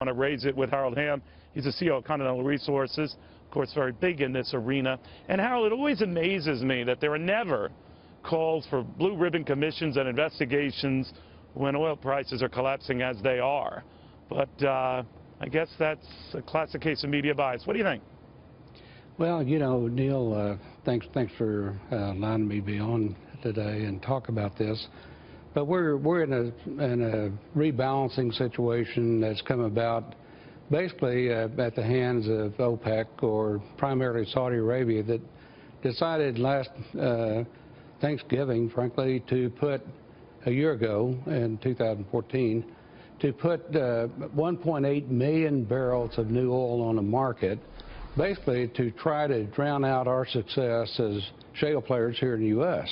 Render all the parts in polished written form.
I want to raise it with Harold Hamm. He's the CEO of Continental Resources, of course, very big in this arena. And Harold, it always amazes me that there are never calls for blue ribbon commissions and investigations when oil prices are collapsing as they are. But I guess that's a classic case of media bias. What do you think? Well, you know, Neil, thanks for allowing me to be on today and talk about this. But we're in a rebalancing situation that's come about basically at the hands of OPEC, or primarily Saudi Arabia, that decided last Thanksgiving, frankly, to put a year ago in 2014 to put 1.8 million barrels of new oil on the market, basically to try to drown out our success as shale players here in the U.S.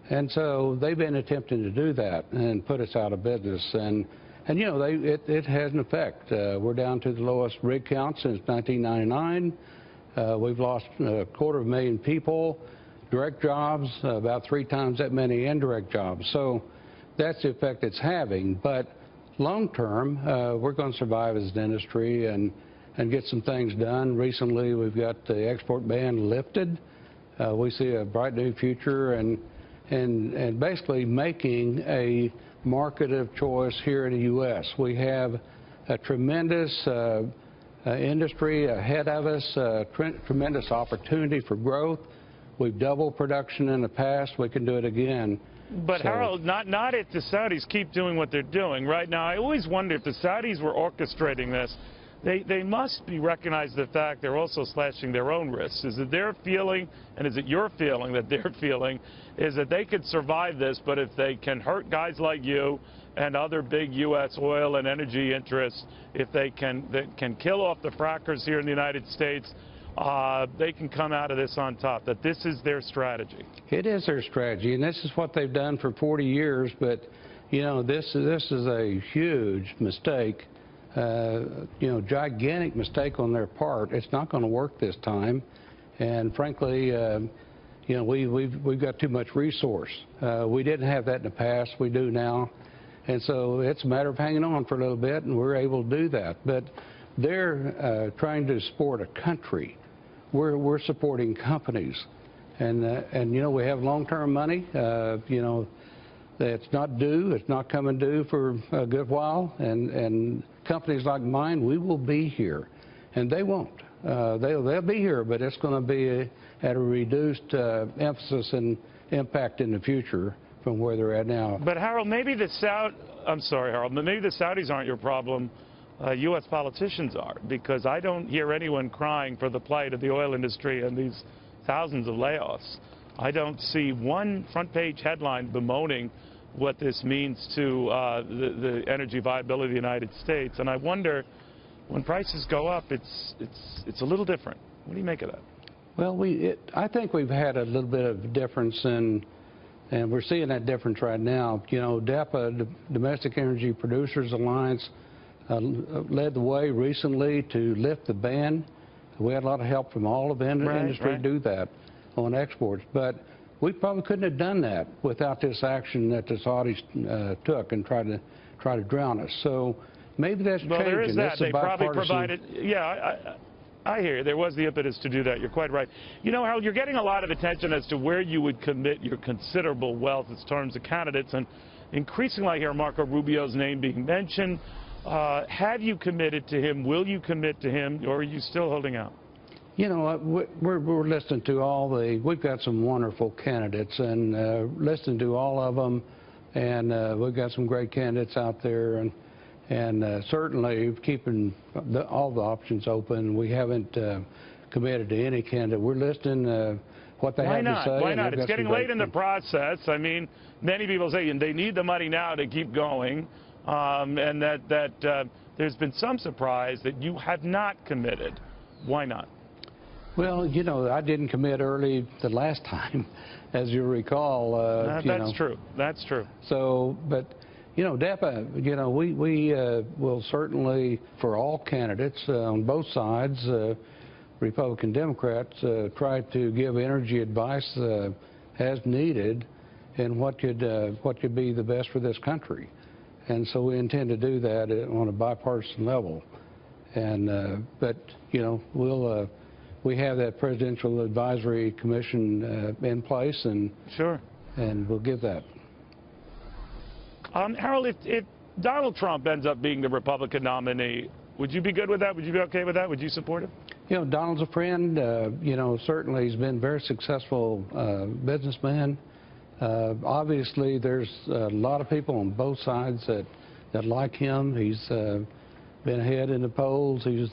And so they've been attempting to do that and put us out of business. And you know, it has an effect. We're down to the lowest rig count since 1999. We've lost 250,000 people, direct jobs, about 3 times that many indirect jobs. So that's the effect it's having. But long term, we're going to survive as an industry and get some things done. Recently, we've got the export ban lifted. We see a bright new future and basically making a market of choice here in the U.S. We have a tremendous industry ahead of us, tremendous opportunity for growth. We've doubled production in the past. We can do it again. But Harold, not if the Saudis keep doing what they're doing. Right now, I always wonder if the Saudis were orchestrating this. They must be recognized the fact they're also slashing their own risks. Is it their feeling, and is it your feeling that they're feeling, is that they could survive this, but if they can hurt guys like you and other big U.S. oil and energy interests, if they can kill off the frackers here in the United States, they can come out of this on top, that this is their strategy? It is their strategy, and this is what they've done for 40 years, but, you know, this is a huge mistake. You know, gigantic mistake on their part. It's not going to work this time, and frankly, you know, we've got too much resource. We didn't have that in the past. We do now, and so it's a matter of hanging on for a little bit, and we're able to do that. But they're trying to support a country. We're supporting companies, and you know, we have long-term money. You know, it's not due. It's not coming due for a good while, and companies like mine, we will be here, and they won't. They'll be here, but it's going to be at a reduced emphasis and impact in the future from where they're at now. But Harold, maybe I'm sorry, Harold, but maybe the Saudis aren't your problem. U.S. politicians are, because I don't hear anyone crying for the plight of the oil industry and these thousands of layoffs. I don't see one front-page headline bemoaning what this means to the energy viability of the United States. And I wonder, when prices go up, it's a little different. What do you make of that? Well, I think we've had a little bit of difference, and we're seeing that difference right now. You know, DEPA, the Domestic Energy Producers Alliance, led the way recently to lift the ban. We had a lot of help from all of the industry to do that on exports, but we probably couldn't have done that without this action that the Saudis took and tried to drown us. So maybe that's changing. Well, there is that. They probably provided. Yeah, I hear you. There was the impetus to do that. You're quite right. You know, Harold, you're getting a lot of attention as to where you would commit your considerable wealth in terms of candidates, and increasingly I hear Marco Rubio's name being mentioned. Have you committed to him? Will you commit to him, or are you still holding out? You know, we're listening to we've got some wonderful candidates, and listening to all of them, and we've got some great candidates out there, and certainly keeping all the options open. We haven't committed to any candidate. We're listening what they have to say. Why not? It's getting late in the process. I mean, many people say they need the money now to keep going, and that there's been some surprise that you have not committed. Why not? Well, you know, I didn't commit early the last time, as you recall. That's true. That's true. So, but, you know, DEPA, you know, we will certainly, for all candidates on both sides, Republican, Democrats, try to give energy advice as needed and what could be the best for this country. And so we intend to do that on a bipartisan level. And but you know, we have that Presidential Advisory Commission in place, and sure, and we'll give that. Harold, if Donald Trump ends up being the Republican nominee, would you be good with that? Would you be okay with that? Would you support him? You know, Donald's a friend. You know, certainly he's been a very successful businessman. Obviously, there's a lot of people on both sides that like him. He's been ahead in the polls. He's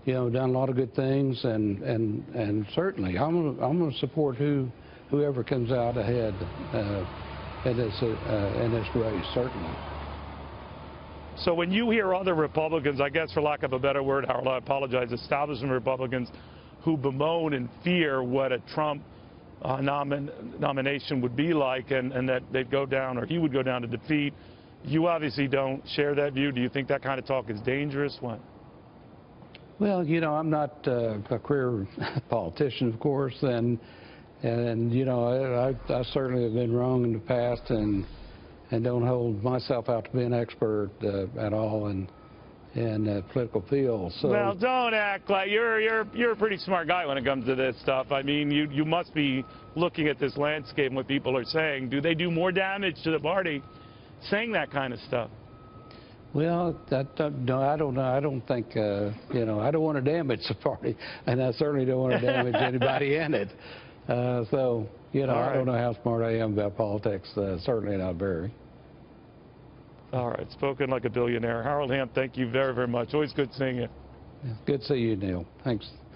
you know, done a lot of good things, and certainly I'm going to support whoever comes out ahead in this race, certainly. So when you hear other Republicans, I guess for lack of a better word, Harold, I apologize, establishment Republicans who bemoan and fear what a Trump nomination would be like, and that they'd go down, or he would go down to defeat, you obviously don't share that view. Do you think that kind of talk is dangerous? What? Well, you know, I'm not a career politician, of course, and you know, I certainly have been wrong in the past, and don't hold myself out to be an expert at all in political field. So, well, don't act like you're a pretty smart guy when it comes to this stuff. I mean, you must be looking at this landscape and what people are saying. Do they do more damage to the party saying that kind of stuff? Well, no, I don't know. I don't think, you know, I don't want to damage the party, and I certainly don't want to damage anybody in it. So, you know, I don't know how smart I am about politics. Certainly not very. All right, spoken like a billionaire. Harold Hamm, thank you very, very much. Always good seeing you. Yeah, good to see you, Neil. Thanks.